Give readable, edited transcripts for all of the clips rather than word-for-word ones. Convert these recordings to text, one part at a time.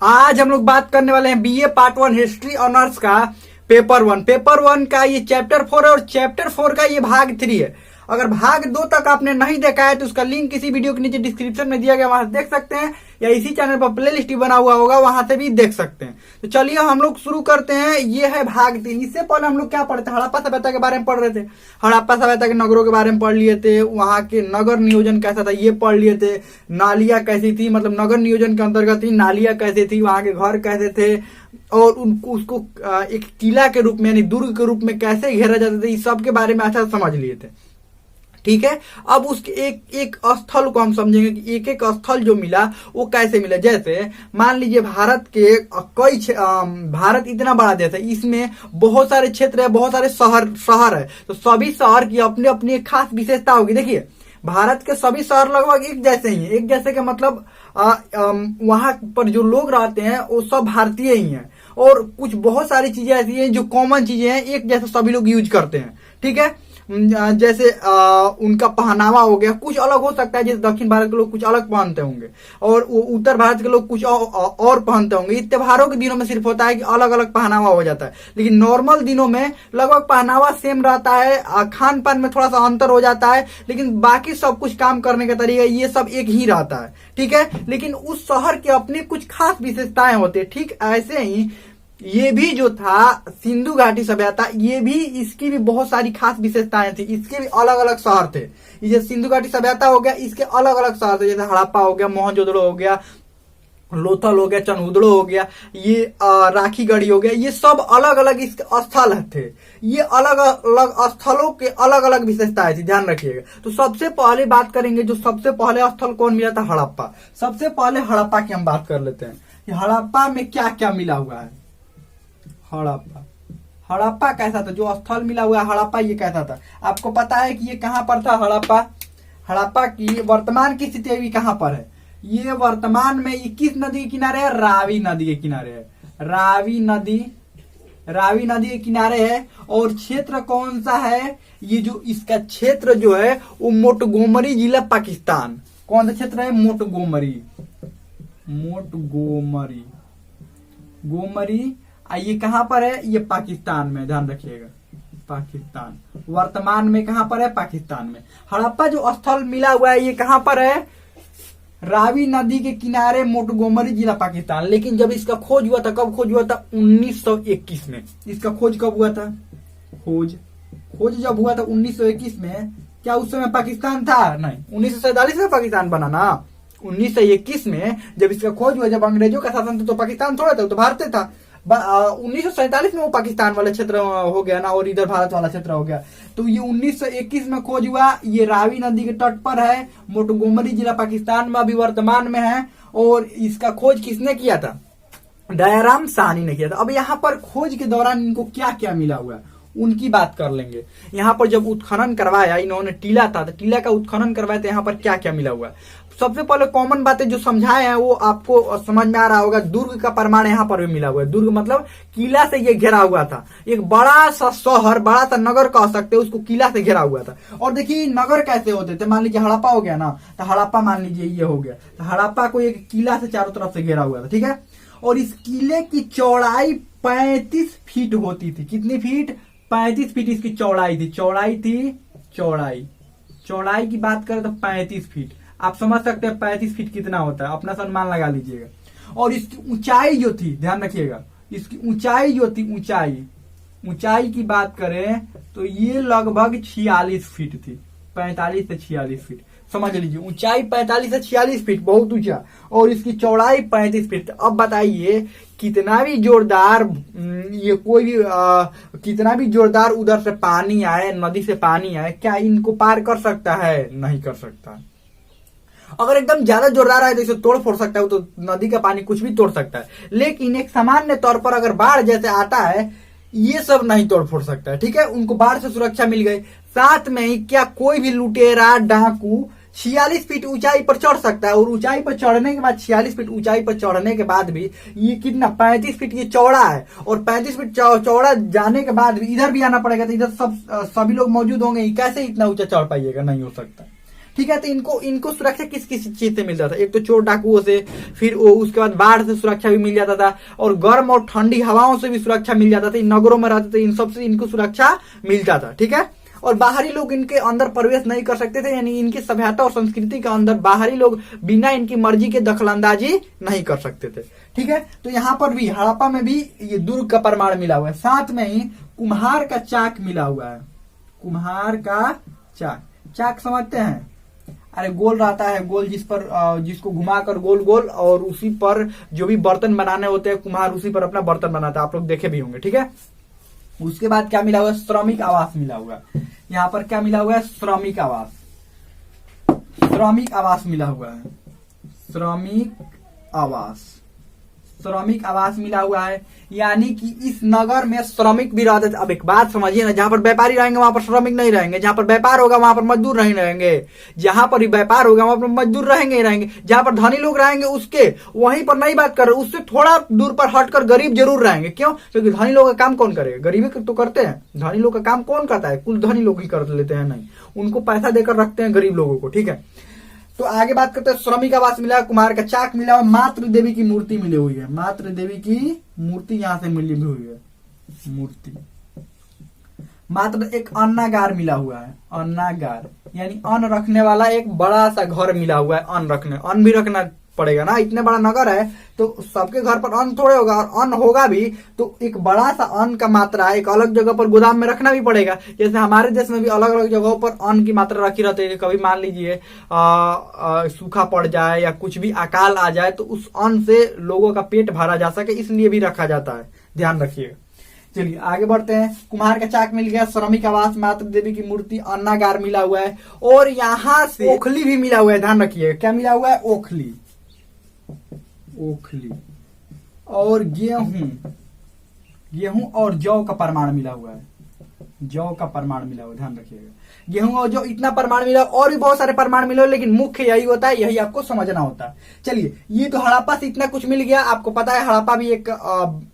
आज हम लोग बात करने वाले हैं बीए पार्ट 1 हिस्ट्री ऑनर्स का पेपर वन का ये चैप्टर 4 है और चैप्टर 4 का ये भाग 3 है। अगर भाग 2 तक आपने नहीं देखा है तो उसका लिंक किसी वीडियो के नीचे डिस्क्रिप्शन में दिया गया, वहां से देख सकते हैं, या इसी चैनल पर प्ले लिस्ट बना हुआ होगा, वहां से भी देख सकते हैं। तो चलिए हम लोग शुरू करते हैं। ये है भाग 3। इससे पहले हम लोग क्या पढ़े थे? हड़प्पा सभ्यता के बारे में पढ़ रहे थे। हड़प्पा सभ्यता के नगरों के बारे में पढ़ लिए थे, वहां के नगर नियोजन कैसा था ये पढ़ लिए थे, नालियां कैसी थी, मतलब नगर नियोजन के अंतर्गत ही नालियां कैसी थी, वहां के घर कैसे थे, और उनको उसको एक किला के रूप में यानी दुर्ग के रूप में कैसे घेरा जाता था, इस सब के बारे में अच्छा समझ लिए थे। ठीक है, अब उसके एक एक स्थल को हम समझेंगे कि एक एक स्थल जो मिला वो कैसे मिला। जैसे मान लीजिए भारत के भारत इतना बड़ा देश है, इसमें बहुत सारे क्षेत्र है, बहुत सारे शहर है, तो सभी शहर की अपनी अपनी एक खास विशेषता होगी। देखिए भारत के सभी शहर लगभग एक जैसे ही हैं। एक जैसे का मतलब वहां पर जो लोग रहते हैं वो सब भारतीय ही हैं, और कुछ बहुत सारी चीजें ऐसी हैं जो कॉमन चीजें हैं, एक जैसे सभी लोग यूज करते हैं। ठीक है, जैसे उनका पहनावा हो गया, कुछ अलग हो सकता है, जैसे दक्षिण भारत के लोग कुछ अलग पहनते होंगे और उत्तर भारत के लोग कुछ और पहनते होंगे। इस त्योहारों के दिनों में सिर्फ होता है कि अलग अलग पहनावा हो जाता है, लेकिन नॉर्मल दिनों में लगभग पहनावा सेम रहता है, खान पान में थोड़ा सा अंतर हो जाता है, लेकिन बाकी सब कुछ काम करने का तरीका ये सब एक ही रहता है। ठीक है, लेकिन उस शहर के अपनी कुछ खास विशेषताएं होती है। ठीक ऐसे ही ये भी जो था सिंधु घाटी सभ्यता, ये भी इसकी भी बहुत सारी खास विशेषताएं थी, इसके भी अलग अलग शहर थे। ये सिंधु घाटी सभ्यता हो गया, इसके अलग अलग शहर थे, जैसे हड़प्पा हो गया, मोहनजोदड़ो हो गया, लोथल हो गया, चनहुदड़ो हो गया, ये राखीगढ़ी हो गया, ये सब अलग अलग इसके स्थल थे। ये अलग अलग स्थलों के अलग अलग विशेषताएं थी, ध्यान रखिएगा। तो सबसे पहले बात करेंगे, जो सबसे पहले स्थल कौन मिला था? हड़प्पा। सबसे पहले हड़प्पा की हम बात कर लेते हैं। हड़प्पा में क्या क्या मिला हुआ है? हड़प्पा कैसा था? जो स्थल मिला हुआ है हड़प्पा, ये कैसा था? आपको पता है कि ये कहां पर था? हड़प्पा की वर्तमान की स्थिति अभी कहां पर है? ये वर्तमान में ये किस नदी के किनारे है? रावी नदी के किनारे है। रावी नदी के किनारे है। और क्षेत्र कौन सा है? ये जो इसका क्षेत्र जो है वो मोंटगोमरी जिला, पाकिस्तान। कौन सा क्षेत्र है? मोंटगोमरी। ये कहां पर है? ये पाकिस्तान में, ध्यान रखिएगा, पाकिस्तान। वर्तमान में कहां पर है? पाकिस्तान में। हड़प्पा जो स्थल मिला हुआ है ये कहां पर है? रावी नदी के किनारे, मोंटगोमरी जिला, पाकिस्तान। लेकिन जब इसका खोज हुआ था, कब खोज हुआ था? 1921 में। इसका खोज कब हुआ था? खोज जब हुआ था 1921 में, क्या उस समय पाकिस्तान था? नहीं, 1947 में पाकिस्तान बना ना। 1921 में जब इसका खोज हुआ, जब अंग्रेजों का शासन था, तो पाकिस्तान थोड़ा था, तो भारत था। 1947 में वो पाकिस्तान वाला क्षेत्र हो गया ना, और इधर भारत वाला क्षेत्र हो गया। तो ये 1921 में खोज हुआ। ये रावी नदी के तट पर है, मोंटगोमरी जिला, पाकिस्तान में अभी वर्तमान में है। और इसका खोज किसने किया था? दयाराम साहनी ने किया था। अब यहाँ पर खोज के दौरान इनको क्या क्या मिला हुआ है उनकी बात कर लेंगे। यहाँ पर जब उत्खनन करवाया इन्होंने, टीला था, तो टीला का उत्खनन करवाया, तो यहाँ पर क्या क्या मिला हुआ है? सबसे पहले कॉमन बातें जो समझाए हैं वो आपको समझ में आ रहा होगा। दुर्ग का प्रमाण यहाँ पर भी मिला हुआ है। दुर्ग मतलब किला से ये घेरा हुआ था। एक बड़ा सा शहर, बड़ा सा नगर कह सकते हैं, उसको किला से घेरा हुआ था। और देखिए नगर कैसे होते थे। मान लीजिए हड़प्पा हो गया ना, तो हड़प्पा मान लीजिए ये हो गया, तो हड़प्पा को एक किला से चारों तरफ से घेरा हुआ था। ठीक है, और इस किले की चौड़ाई 35 फीट होती थी। कितनी फीट? 35 फीट इसकी चौड़ाई थी। चौड़ाई की बात करें तो 35 फीट। आप समझ सकते हैं 35 फीट कितना होता है, अपना अनुमान लगा लीजिएगा। और इसकी ऊंचाई जो थी, ध्यान रखिएगा, इसकी ऊंचाई जो थी, ऊंचाई की बात करें तो ये लगभग 46 फीट थी। 45 से 46 फीट, समझ लीजिए। ऊंचाई 45 से 46 फीट, बहुत ऊंचा, और इसकी चौड़ाई 35 फीट। अब बताइए कितना भी जोरदार ये कोई भी कितना भी जोरदार उधर से पानी आए, नदी से पानी आए, क्या इनको पार कर सकता है? नहीं कर सकता। अगर एकदम ज्यादा जोरदार आए तो इसे तोड़ फोड़ सकता है, तो नदी का पानी कुछ भी तोड़ सकता है। लेकिन एक सामान्य तौर पर अगर बाढ़ जैसे आता है, ये सब नहीं तोड़ फोड़ सकता है। ठीक है, उनको बाढ़ से सुरक्षा मिल गई। साथ में ही क्या कोई भी लुटेरा, डाकू 46 फीट ऊंचाई पर चढ़ सकता है? और ऊंचाई पर चढ़ने के बाद, 46 फीट ऊंचाई पर चढ़ने के बाद भी ये कितना 35 फीट ये चौड़ा है, और 35 फीट चौड़ा जाने के बाद भी इधर भी आना पड़ेगा, तो इधर सभी लोग मौजूद होंगे, कैसे इतना ऊंचा चढ़ पाइएगा? नहीं हो सकता। ठीक है। तो इनको सुरक्षा किस किस चीज से मिलता था? एक तो चोर डाकुओं से, फिर वो उसके बाद बाढ़ से सुरक्षा भी मिल जाता था, और गर्म और ठंडी हवाओं से भी सुरक्षा मिल जाता था। इन नगरों में रहते थे, इन सबसे इनको सुरक्षा मिलता था, ठीक है। और बाहरी लोग इनके अंदर प्रवेश नहीं कर सकते थे, यानी इनकी सभ्यता और संस्कृति के अंदर बाहरी लोग बिना इनकी मर्जी के दखलंदाजी नहीं कर सकते थे, ठीक है। तो यहाँ पर भी हड़प्पा में भी ये दुर्ग का प्रमाण मिला हुआ है। साथ में ही कुम्हार का चाक मिला हुआ है। कुम्हार का चाक, चाक समझते हैं? अरे गोल रहता है, गोल जिसको घुमाकर गोल गोल, और उसी पर जो भी बर्तन बनाने होते हैं कुम्हार उसी पर अपना बर्तन बनाता है, आप लोग देखे भी होंगे, ठीक है। उसके बाद क्या मिला हुआ है? श्रमिक आवास मिला हुआ है। यहाँ पर क्या मिला हुआ है? श्रमिक आवास। श्रमिक आवास मिला हुआ है। श्रमिक आवास मिला हुआ है, यानी कि इस नगर में श्रमिक भी रहते थे। अब एक बात समझिए ना, जहां पर व्यापारी रहेंगे वहां पर श्रमिक नहीं रहेंगे, जहां पर व्यापार होगा वहां पर मजदूर नहीं रहेंगे, जहां पर व्यापार होगा वहां पर मजदूर रहेंगे ही रहेंगे। जहां पर धनी लोग रहेंगे उसके वहीं पर नहीं बात कर रहे, उससे थोड़ा दूर पर हटकर गरीब जरूर रहेंगे। क्यों? क्योंकि धनी लोग का काम कौन करेगा? गरीबी तो करते हैं। धनी लोग का काम कौन करता है? कुल धनी लोग ही कर लेते हैं, नहीं, उनको पैसा देकर रखते हैं गरीब लोगों को, ठीक है। तो आगे बात करते हैं। श्रमिक आवास मिला, कुम्हार का चाक मिला हुआ, मातृ देवी की मूर्ति मिली हुई है। मातृ देवी की मूर्ति यहां से मिली हुई है। मूर्ति मात्र एक अन्नागार मिला हुआ है। अन्नागार यानी अन्न रखने वाला एक बड़ा सा घर मिला हुआ है। अन्न भी रखना पड़ेगा ना, इतने बड़ा नगर है तो सबके घर पर अन्न थोड़े होगा, और अन्न होगा भी तो एक बड़ा सा अन्न का मात्रा एक अलग जगह पर गोदाम में रखना भी पड़ेगा। जैसे हमारे देश में भी अलग अलग जगहों पर अन्न की मात्रा रखी रहती है। कभी मान लीजिए सूखा पड़ जाए या कुछ भी अकाल आ जाए तो उस अन्न से लोगों का पेट भरा जा सके, इसलिए भी रखा जाता है, ध्यान रखिएगा। चलिए आगे बढ़ते हैं। कुम्हार का चाक मिल गया, श्रमिक आवास, मातृ देवी की मूर्ति, अन्नागार मिला हुआ है, और यहाँ से ओखली भी मिला हुआ है। ध्यान रखिएगा, क्या मिला हुआ है? ओखली और गेहूं और जौ का प्रमाण मिला हुआ है। जौ का प्रमाण मिला हुआ है, ध्यान रखिएगा। गेहूं और जौ इतना प्रमाण मिला, और भी बहुत सारे प्रमाण मिले, लेकिन मुख्य यही होता है, यही आपको समझना होता है। चलिए, ये तो हड़प्पा से इतना कुछ मिल गया। आपको पता है हड़प्पा भी एक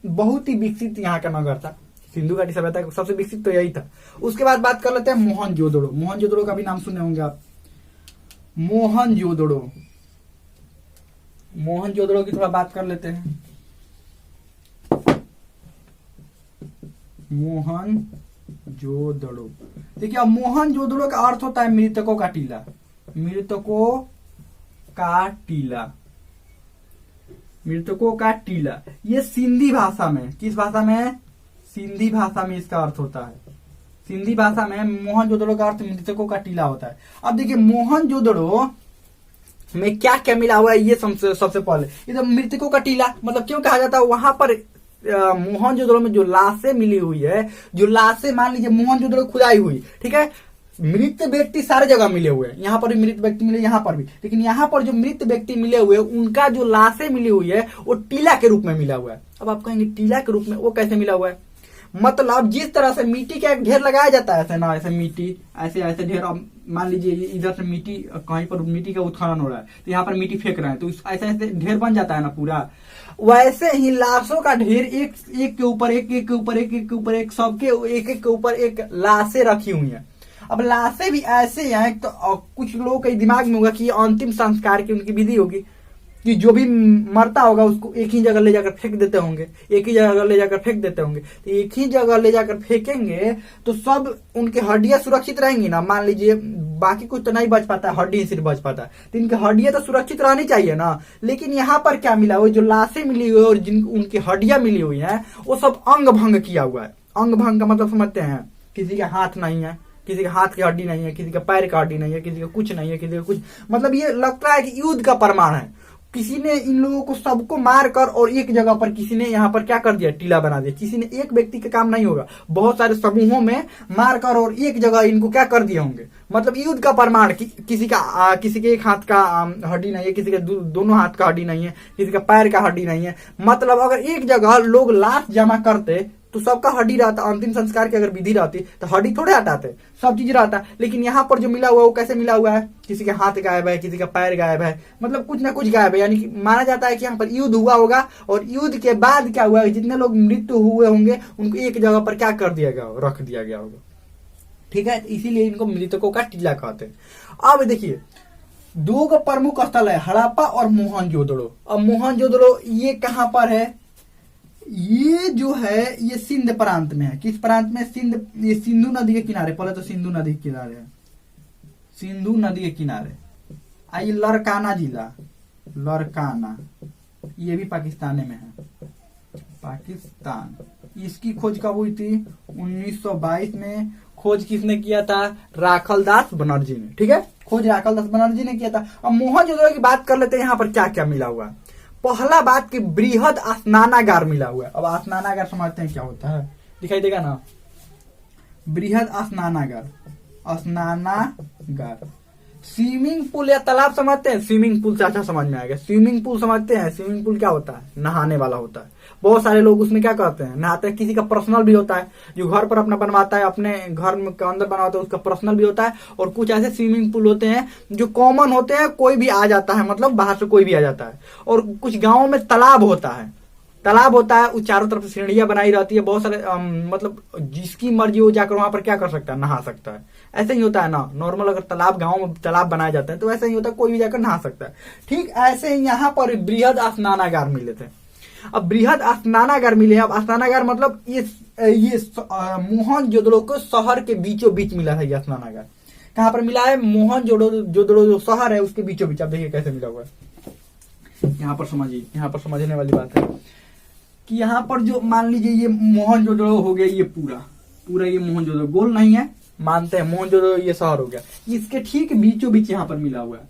बहुत ही विकसित यहाँ का नगर था। सिंधु घाटी सभ्यता का सबसे विकसित तो यही था। उसके बाद बात कर लेते हैं मोहनजोदड़ो। मोहनजोदड़ो का भी नाम सुने होंगे आप। मोहनजोदड़ो की थोड़ा बात कर लेते हैं। मोहनजोदड़ो, देखिए अब मोहनजोदड़ो का अर्थ होता है मृतकों का टीला। मृतकों का टीला। ये सिंधी भाषा में, किस भाषा में? सिंधी भाषा में इसका अर्थ होता है। सिंधी भाषा में मोहनजोदड़ो का अर्थ मृतकों का टीला होता है। अब देखिए मोहनजोदड़ो में क्या क्या मिला हुआ है, ये सबसे पहले ये तो मृतकों का टीला, मतलब क्यों कहा जाता है? वहां पर मोहनजोदड़ो में जो लाशें मिली हुई है, जो लाशें मान लीजिए मोहनजोदड़ो खुदाई हुई, ठीक है, मृत व्यक्ति सारे जगह मिले हुए हैं। यहाँ पर भी मृत व्यक्ति मिले, यहाँ पर भी, लेकिन यहाँ पर जो मृत व्यक्ति मिले हुए उनका जो लाशें मिली हुई है वो टीला के रूप में मिला हुआ है। अब आप कहेंगे टीला के रूप में वो कैसे मिला हुआ है? मतलब जिस तरह से मिट्टी का एक ढेर लगाया जाता है, ऐसे ना, ऐसे मिट्टी ऐसे ढेर, मान लीजिए इधर से मिट्टी, कहीं पर मिट्टी का उत्खनन हो रहा है तो यहाँ पर मिट्टी फेंक रहे हैं, तो ऐसे ऐसे ढेर बन जाता है ना पूरा। वैसे ही लाशों का ढेर एक के ऊपर एक सबके एक के ऊपर एक लाशें रखी हुई हैं। अब लाशें भी ऐसे हैं, तो कुछ लोगों के दिमाग में होगा कि अंतिम संस्कार की उनकी विधि होगी कि जो भी मरता होगा उसको एक ही जगह ले जाकर फेंक देते होंगे। तो एक ही जगह ले जाकर फेंकेंगे तो सब उनके हड्डियां सुरक्षित रहेंगी ना। मान लीजिए बाकी कुछ तो नहीं बच पाता, हड्डी सिर्फ बच पाता है, तो इनकी हड्डियां तो सुरक्षित रहनी चाहिए ना। लेकिन यहाँ पर क्या मिला हुआ? जो लाशें मिली हुई है और जिन उनकी हड्डियां मिली हुई है वो सब अंग भंग किया हुआ है। अंग भंग का मतलब समझते हैं? किसी का हाथ नहीं है, किसी के हाथ की हड्डी नहीं है, किसी का पैर का हड्डी नहीं है, किसी का कुछ नहीं है, किसी का कुछ, मतलब ये लगता है कि युद्ध का प्रमाण है। किसी ने इन लोगों को सबको मार कर और एक जगह पर किसी ने यहाँ पर क्या कर दिया? टीला बना दिया। किसी ने, एक व्यक्ति का काम नहीं होगा, बहुत सारे समूहों में मार कर और एक जगह इनको क्या कर दिए होंगे। मतलब युद्ध का प्रमाण, किसी के एक हाथ का हड्डी नहीं है, किसी के दोनों हाथ का हड्डी नहीं है, किसी का पैर का हड्डी नहीं है। मतलब अगर एक जगह लोग लाश जमा करते तो सबका हड्डी रहता, अंतिम संस्कार की अगर विधि रहती तो हड्डी थोड़े हटाते, सब चीज रहता। लेकिन यहाँ पर जो मिला हुआ है वो कैसे मिला हुआ है? किसी के हाथ गायब है, किसी का पैर गायब है, मतलब कुछ ना कुछ गायब है। यानी कि माना जाता है कि यहाँ पर युद्ध हुआ होगा और युद्ध के बाद क्या हुआ, जितने लोग मृत्यु हुए होंगे उनको एक जगह पर क्या कर दिया गया, रख दिया गया होगा। ठीक है, इसीलिए इनको मृतकों का टीला कहते हैं। अब देखिए दो को प्रमुख स्थल है, हड़प्पा और मोहनजोदड़ो। अब मोहनजोदड़ो ये कहां पर है? ये जो है ये सिंध प्रांत में है। किस प्रांत में? सिंध। ये सिंधु नदी के किनारे, पहले तो सिंधु नदी के किनारे है, सिंधु नदी के किनारे। आइए लरकाना जिला, लरकाना ये भी पाकिस्तान में है, पाकिस्तान। इसकी खोज कब हुई थी? 1922 में। खोज किसने किया था? राखलदास बनर्जी ने। ठीक है, खोज राखलदास बनर्जी ने किया था। अब मोहनजोदड़ो की बात कर लेते हैं, यहाँ पर क्या क्या मिला हुआ है। पहला बात कि बृहद स्नानागार मिला हुआ है। अब स्नानागार समझते हैं क्या होता है, दिखाई देगा ना, बृहद स्नानागार, स्नानागार। स्विमिंग पूल या तालाब समझते हैं? स्विमिंग पूल से अच्छा समझ में आएगा। स्विमिंग पूल समझते हैं? स्विमिंग पूल क्या होता है? नहाने वाला होता है। बहुत सारे लोग उसमें क्या करते हैं? नहाते हैं। किसी का पर्सनल भी होता है, जो घर पर अपना बनवाता है, अपने घर के अंदर बनवाता है, उसका पर्सनल भी होता है। और कुछ ऐसे स्विमिंग पूल होते हैं जो कॉमन होते हैं, कोई भी आ जाता है, मतलब बाहर से कोई भी आ जाता है। और कुछ गाँवों में तालाब होता है, तालाब होता है, उस चारों तरफ सीढ़ियां बनाई रहती है। बहुत सारे मतलब जिसकी मर्जी हो जाकर वहां पर क्या कर सकता है? नहा सकता है। ऐसे ही होता है ना, नॉर्मल अगर तालाब गांव में तालाब बनाए जाते हैं तो ऐसा ही होता है, कोई भी जाकर नहा सकता है। ठीक ऐसे ही यहाँ पर बृहद स्नानागार मिले थे। अब बृहद स्नानागार मिले। अब स्नानागार मतलब ये मोहनजोदड़ो को शहर के बीचों बीच मिला है। यह स्नानागार कहाँ पर मिला है? मोहनजोदड़ो जो शहर है उसके बीचों बीच। आप देखिए कैसे मिला हुआ है, यहाँ पर समझिए, यहाँ पर समझने वाली बात है कि यहाँ पर जो मान लीजिए ये मोहनजोदड़ो हो गया, ये पूरा ये मोहनजोदड़ो, गोल नहीं है, मानते हैं मोहनजोदड़ो ये शहर हो गया। इसके ठीक बीचों बीच यहाँ पर मिला हुआ है,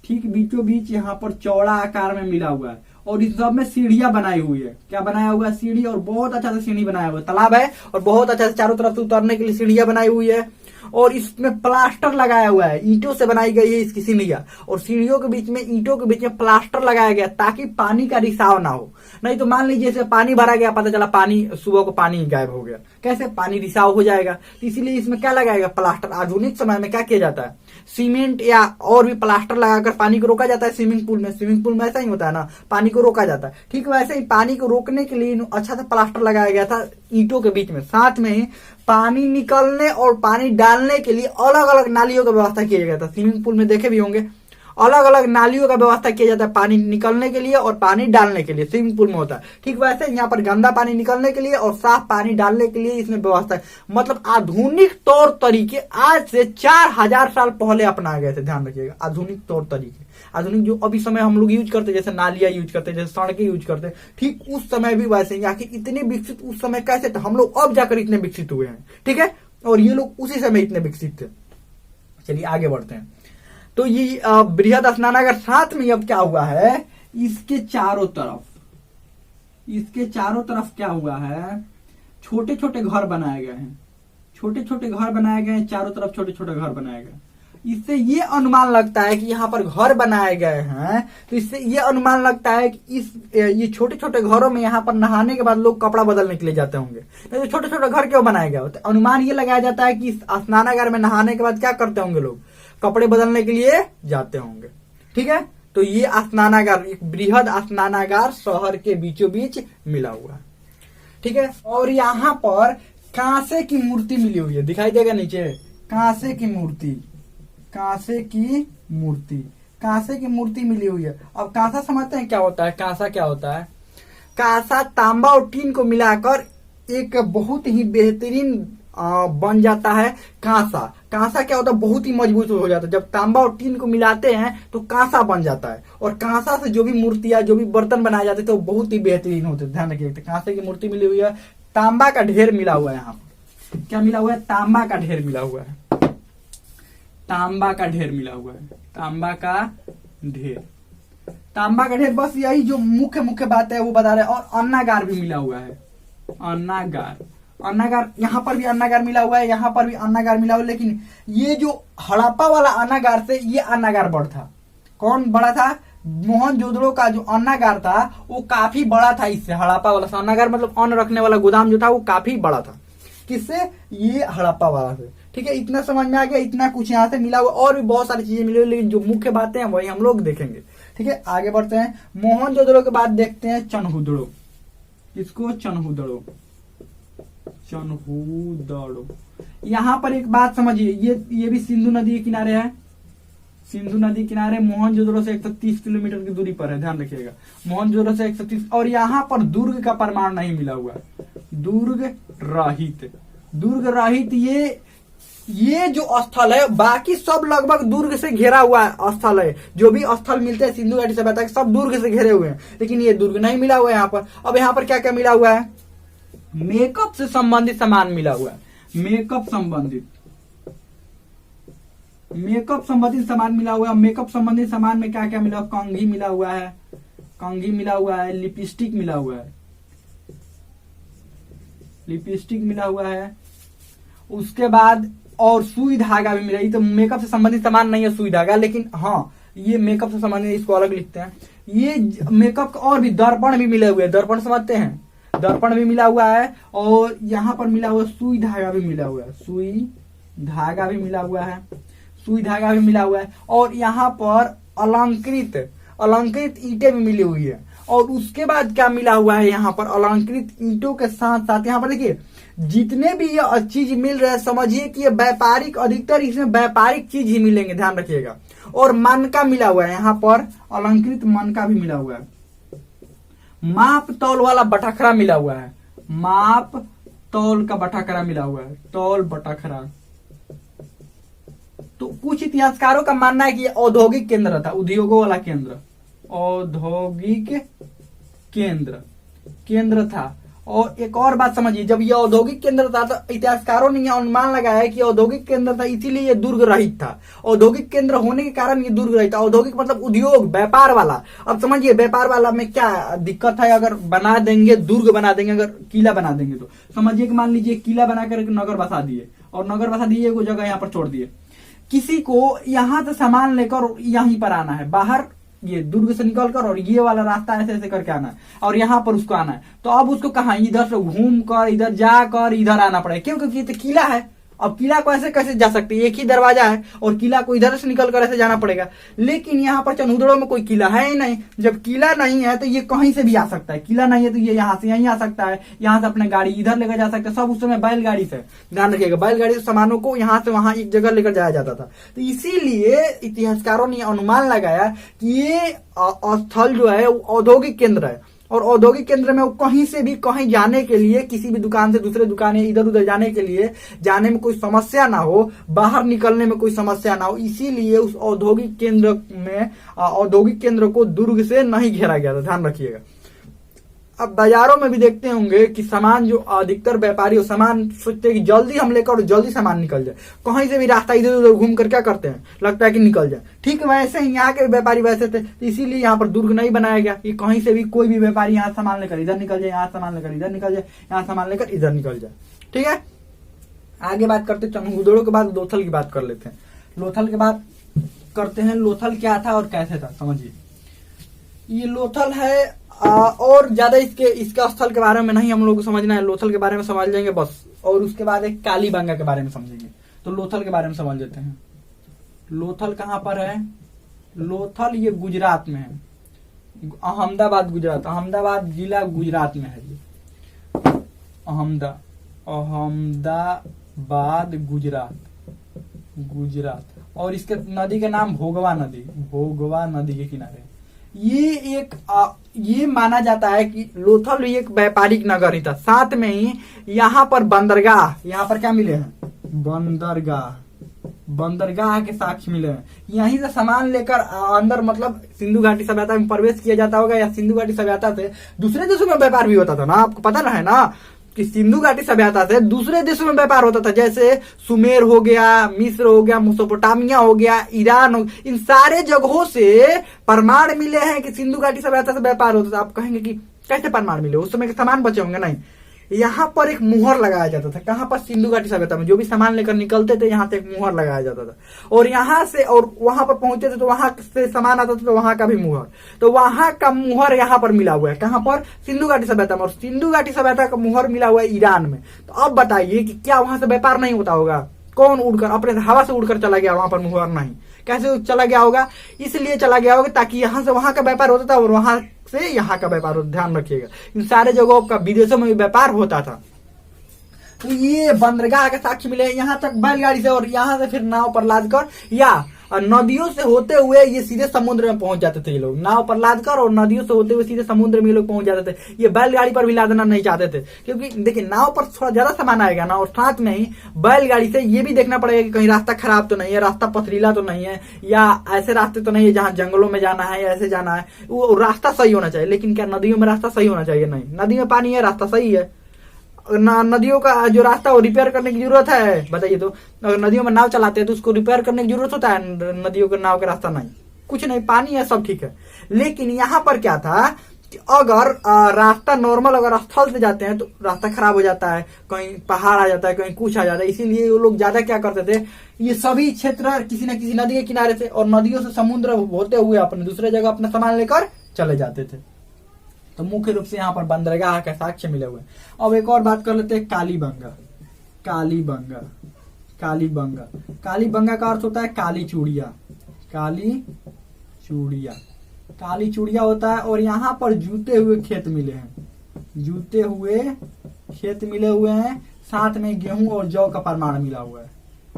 ठीक बीचों बीच यहाँ पर चौड़ा आकार में मिला हुआ है। और इस सब में सीढ़ियां बनाई हुई है। क्या बनाया हुआ है? सीढ़ी। और बहुत अच्छा से सीढ़ी बनाया हुआ है। तालाब है और बहुत अच्छा से चारों तरफ से उतरने के लिए सीढ़ियां बनाई हुई है। और इसमें प्लास्टर लगाया हुआ है, ईंटों से बनाई गई है इसकी सीढ़ियां। और सीढ़ियों के बीच में, ईंटों के बीच में प्लास्टर लगाया गया ताकि पानी का रिसाव ना हो। नहीं तो मान लीजिए पानी भरा गया, पता चला पानी, सुबह को पानी गायब हो गया, कैसे? पानी रिसाव हो जाएगा। तो इसीलिए इसमें क्या लगाएगा? प्लास्टर। आधुनिक समय में क्या किया जाता है? सीमेंट या और भी प्लास्टर लगाकर पानी को रोका जाता है। स्विमिंग पूल में ऐसा ही होता है ना, पानी को रोका जाता है। ठीक वैसे ही पानी को रोकने के लिए अच्छा सा प्लास्टर लगाया गया था ईंटों के बीच में। साथ में ही पानी निकलने और पानी डालने के लिए अलग अलग नालियों का व्यवस्था किया गया था। स्विमिंग पूल में देखे भी होंगे, अलग अलग नालियों का व्यवस्था किया जाता है पानी निकलने के लिए और पानी डालने के लिए। स्विमिंग पूल में होता है। ठीक वैसे यहाँ पर गंदा पानी निकलने के लिए और साफ पानी डालने के लिए इसमें व्यवस्था है। मतलब आधुनिक तौर तरीके आज से 4000 साल पहले अपनाए गए थे। ध्यान रखिएगा, आधुनिक तौर तरीके, आधुनिक जो अभी समय हम लोग यूज करते, जैसे नालियां यूज करते, जैसे सड़कें यूज करते, ठीक उस समय भी वैसे ही। आखिर इतने विकसित उस समय कैसे थे? हम लोग अब जाकर इतने विकसित हुए हैं। ठीक है, और ये लोग उसी समय इतने विकसित थे। चलिए आगे बढ़ते हैं। तो ये बृहद स्नानागार। साथ में अब क्या हुआ है? इसके चारों तरफ क्या हुआ है? छोटे छोटे घर बनाए गए हैं, छोटे छोटे घर बनाए गए हैं, चारों तरफ छोटे छोटे घर बनाए गए। इससे ये अनुमान लगता है कि यहाँ पर घर बनाए गए हैं, तो इससे ये अनुमान लगता है कि ये छोटे छोटे घरों में यहाँ पर नहाने के बाद लोग कपड़ा बदलने के लिए जाते होंगे। तो छोटे छोटे घर क्यों बनाए गए होते? अनुमान ये लगाया जाता है कि इस स्नानागार में नहाने के बाद क्या करते होंगे लोग? कपड़े बदलने के लिए जाते होंगे। ठीक है, तो ये स्नानागार, एक बृहद स्नानागार शहर के बीचों बीच मिला हुआ है। ठीक है, और यहाँ पर कांसे की मूर्ति मिली हुई है, दिखाई देगा नीचे, कांसे की मूर्ति, कांसे की मूर्ति मिली हुई है। अब कांसा समझते हैं क्या होता है? कांसा क्या होता है? कांसा तांबा और टीन को मिलाकर एक बहुत ही बेहतरीन बन जाता है कांसा। कांसा क्या होता है? बहुत ही मजबूत हो जाता है। जब तांबा और टीन को मिलाते हैं तो कांसा बन जाता है। और कांसा से जो भी मूर्तियां, जो भी बर्तन बनाए जाते हैं तो बहुत ही बेहतरीन होते हैं। ध्यान रखिए, कांसे की मूर्ति मिली हुई है। तांबा का ढेर मिला हुआ है। यहाँ पर क्या मिला हुआ है? तांबा का ढेर मिला हुआ है। तांबा का ढेर मिला हुआ है। तांबा का ढेर, बस यही जो मुख्य बात है वो बता रहे हैं। और अन्नागार भी मिला हुआ है। अन्नागार, यहाँ पर भी अन्नागार मिला हुआ है, यहाँ पर भी अन्नागार मिला हुआ है। लेकिन ये जो हड़प्पा वाला अन्नागार से ये अन्नागार बड़ा था। कौन बड़ा था? मोहनजोदड़ो का जो अन्नागार था वो काफी बड़ा था इससे। हड़प्पा वाला अन्नागार मतलब अन्न रखने वाला गोदाम जो था वो काफी बड़ा था। किससे? ये हड़प्पा वाला से। ठीक है, इतना समझ में आ गया। इतना कुछ यहाँ से मिला हुआ, और भी बहुत सारी चीजें मिली हुई, लेकिन जो मुख्य बातें हैं वही हम लोग देखेंगे। ठीक है, आगे बढ़ते हैं। मोहनजोदड़ो के बाद देखते हैं चनहुदड़ो। इसको चनहुदड़ो, यहाँ पर एक बात समझिए, ये भी सिंधु नदी के किनारे है। सिंधु नदी किनारे मोहनजोदड़ो से 130 किलोमीटर की दूरी पर है, ध्यान रखिएगा। मोहनजोदड़ो से 130, और यहाँ पर दुर्ग का प्रमाण नहीं मिला हुआ। दुर्ग रहित ये जो स्थल है, बाकी सब लगभग दुर्ग से घेरा हुआ स्थल है। जो भी स्थल मिलते हैं सिंधु घाटी सभ्यता के, सब दुर्ग से घिरे हुए हैं, लेकिन ये दुर्ग नहीं मिला हुआ है यहाँ पर। अब यहाँ पर क्या क्या मिला हुआ है? मेकअप से संबंधित सामान मिला हुआ है। मेकअप संबंधित सामान मिला हुआ है। मेकअप संबंधित सामान में क्या क्या मिला? कंघी मिला हुआ है, लिपस्टिक मिला हुआ है, उसके बाद और सुई धागा भी मिला। ये तो मेकअप से संबंधित सामान नहीं है सुई धागा, लेकिन हाँ ये मेकअप से संबंधित, इसको अलग लिखते हैं। ये मेकअप का और भी दर्पण भी मिले हुए हैं, दर्पण समझते हैं, दर्पण भी मिला हुआ है। और यहाँ पर मिला हुआ सुई धागा भी मिला हुआ है, और यहाँ पर अलंकृत ईंटें भी मिली हुई है। और उसके बाद क्या मिला हुआ है? यहाँ पर अलंकृत ईंटों के साथ साथ यहाँ पर देखिए जितने भी ये चीज मिल रहे हैं, समझिए कि ये व्यापारिक, अधिकतर इसमें व्यापारिक चीज ही मिलेंगे, ध्यान रखिएगा। और मनका मिला हुआ है, यहाँ पर अलंकृत मनका भी मिला हुआ है। माप तौल वाला बटाखरा मिला हुआ है, माप तौल का बटाखरा मिला हुआ है, तौल बटाखरा। तो कुछ इतिहासकारों का मानना है कि ये औद्योगिक केंद्र था, उद्योगों वाला केंद्र, औद्योगिक केंद्र था। और एक और बात समझिए, जब ये औद्योगिक केंद्र था तो इतिहासकारों ने यह अनुमान लगाया है कि औद्योगिक केंद्र था, इसीलिए ये दुर्ग रहित था। औद्योगिक केंद्र होने के कारण ये दुर्ग रहित था। औद्योगिक मतलब उद्योग, व्यापार वाला। अब समझिए व्यापार वाला में क्या दिक्कत है? अगर बना देंगे, दुर्ग बना देंगे, अगर किला बना देंगे, तो समझिए कि मान लीजिए किला बनाकर नगर बसा दिए, और नगर बसा दिए, वो जगह यहाँ पर छोड़ दिए। किसी को यहाँ से सामान लेकर यहीं पर आना है, बाहर ये दुर्ग से निकलकर, और ये वाला रास्ता ऐसे ऐसे करके आना है, और यहाँ पर उसको आना है। तो अब उसको कहाँ, इधर से घूम कर, इधर जाकर, इधर आना पड़ेगा। क्यों? क्योंकि ये तो किला है। अब किला को ऐसे कैसे जा सकते? एक ही दरवाजा है, और किला को इधर से निकल कर ऐसे जाना पड़ेगा। लेकिन यहाँ पर चनहुदड़ो में कोई किला है ही नहीं। जब किला नहीं है तो ये कहीं से भी आ सकता है। किला नहीं है तो ये यहाँ से यहीं आ सकता है, यहाँ से अपने गाड़ी इधर लेकर जा सकता है। सब उस समय बैलगाड़ी से, ध्यान रखिएगा, बैलगाड़ी से सामानों को यहाँ से वहां एक जगह लेकर जाया जाता था। तो इसीलिए इतिहासकारों ने अनुमान लगाया कि ये स्थल जो है औद्योगिक केंद्र है, और औद्योगिक केंद्र में वो कहीं से भी कहीं जाने के लिए, किसी भी दुकान से दूसरे दुकान, इधर उधर जाने के लिए, जाने में कोई समस्या ना हो, बाहर निकलने में कोई समस्या ना हो, इसीलिए उस औद्योगिक केंद्र को दुर्ग से नहीं घेरा गया था, ध्यान रखिएगा। अब बाजारों में भी देखते होंगे कि सामान, जो अधिकतर व्यापारी सामान सोचते हैं कि जल्दी हम लेकर जल्दी सामान निकल जाए, कहीं से भी रास्ता इधर उधर घूम कर क्या करते हैं, लगता है कि निकल जाए। ठीक वैसे ही यहाँ के व्यापारी वैसे थे, तो इसीलिए यहाँ पर दुर्ग नहीं बनाया गया कि कहीं से भी कोई भी व्यापारी यहाँ सामान लेकर इधर निकल जाए, यहाँ सामान लेकर इधर निकल जाए, यहाँ सामान लेकर इधर निकल जाए। ठीक है, आगे बात करते, चनहुदड़ो के बाद लोथल की बात कर लेते हैं। लोथल के बाद करते हैं, लोथल क्या था और कैसे था, समझिए। ये लोथल है, और ज्यादा इसके स्थल के बारे में नहीं हम लोग को समझना है, लोथल के बारे में समझ लेंगे बस। और उसके बाद एक कालीबंगा के बारे में समझेंगे। तो लोथल के बारे में समझ लेते हैं। लोथल कहाँ पर है? लोथल ये गुजरात में है, अहमदाबाद गुजरात, अहमदाबाद जिला गुजरात में है ये, अहमदाबाद गुजरात। और इसके नदी का नाम भोगवा नदी के किनारे। ये माना जाता है कि लोथल एक व्यापारिक नगर ही था। साथ में ही यहाँ पर बंदरगाह, यहाँ पर क्या मिले हैं? बंदरगाह के साक्ष्य मिले हैं। यहीं से सामान लेकर अंदर, मतलब सिंधु घाटी सभ्यता में प्रवेश किया जाता होगा, या सिंधु घाटी सभ्यता से दूसरे देशों में व्यापार भी होता था ना। आपको पता ना है ना कि सिंधु घाटी सभ्यता से दूसरे देशों में व्यापार होता था, जैसे सुमेर हो गया, मिस्र हो गया, मेसोपोटामिया हो गया, ईरान हो, इन सारे जगहों से प्रमाण मिले हैं कि सिंधु घाटी सभ्यता से व्यापार होता था। आप कहेंगे कि कैसे प्रमाण मिले? उस समय के सामान बचे होंगे? नहीं, यहाँ पर एक मुहर लगाया जाता था। कहाँ पर? सिंधु घाटी सभ्यता में जो भी सामान लेकर निकलते थे, यहाँ से एक मुहर लगाया जाता था। और यहाँ से, और वहां पर पहुंचते थे तो वहां से सामान आता था, तो वहां का भी मुहर, तो वहां का मुहर यहाँ पर मिला हुआ है। कहाँ पर? सिंधु घाटी सभ्यता में। और सिंधु घाटी सभ्यता का मुहर मिला हुआ है ईरान में। तो अब बताइए कि क्या वहां से व्यापार नहीं होता होगा? कौन उड़कर, अपने हवा से उड़कर चला गया, वहां पर मुहर नहीं? कैसे चला गया होगा? इसलिए चला गया होगा ताकि यहाँ से वहां का व्यापार होता था, और वहां से यहाँ का व्यापार होता। ध्यान रखिएगा, इन सारे जगहों का विदेशों में भी व्यापार होता था। तो ये बंदरगाह के साक्ष्य मिले यहाँ तक बैलगाड़ी से, और यहाँ से फिर नाव पर लाद कर, या और नदियों से होते हुए ये सीधे समुद्र में पहुंच जाते थे ये लोग, नाव पर लाद कर, और नदियों से होते हुए सीधे समुद्र में ये लोग पहुंच जाते थे। ये बैलगाड़ी पर भी लादना नहीं चाहते थे, क्योंकि देखिए नाव पर थोड़ा ज्यादा सामान आएगा ना, और साथ में ही बैलगाड़ी से ये भी देखना पड़ेगा कि कहीं रास्ता खराब तो नहीं है, रास्ता पथरीला तो नहीं है, या ऐसे रास्ते तो नहीं है जहां जंगलों में जाना है या ऐसे जाना है, वो रास्ता सही होना चाहिए। लेकिन क्या नदियों में रास्ता सही होना चाहिए? नहीं, नदी में पानी है, रास्ता सही है। नदियों का जो रास्ता वो रिपेयर करने की जरूरत है, बताइए तो। अगर नदियों में नाव चलाते हैं तो उसको रिपेयर करने की जरूरत होता है? नदियों के नाव का रास्ता नहीं, कुछ नहीं, पानी है, सब ठीक है। लेकिन यहाँ पर क्या था कि अगर रास्ता नॉर्मल अगर स्थल से जाते हैं तो रास्ता खराब हो जाता है, कहीं पहाड़ आ जाता है, कहीं कुछ आ जाता है। इसीलिए वो लोग ज्यादा क्या करते थे, ये सभी क्षेत्र किसी न किसी नदी के किनारे थे, और नदियों से समुद्र होते हुए अपने दूसरे जगह अपना सामान लेकर चले जाते थे। तो मुख्य रूप से यहाँ पर बंदरगाह के साक्ष्य मिले हुए। अब एक और बात कर लेते हैं, कालीबंगा। कालीबंगा, कालीबंगा, कालीबंगा का अर्थ होता है काली चूड़िया। काली चूड़िया, काली चूड़िया होता है। और यहाँ पर जूते हुए खेत मिले हैं, जूते हुए खेत मिले हुए हैं, साथ में गेहूं और जौ का प्रमाण मिला हुआ है।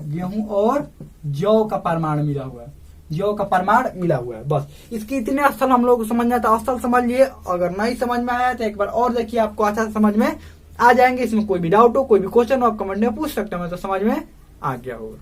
गेहूं और जौ का प्रमाण मिला हुआ है, जौ का प्रमाण मिला हुआ है। बस इसके इतने स्थल हम लोग को समझना था, स्थल समझ लिए। अगर नहीं समझ में आया तो एक बार और देखिए, आपको अच्छा समझ में आ जाएंगे। इसमें कोई भी डाउट हो, कोई भी क्वेश्चन हो, आप कमेंट में पूछ सकते हो, मैं तो समझ में आ गया होगा।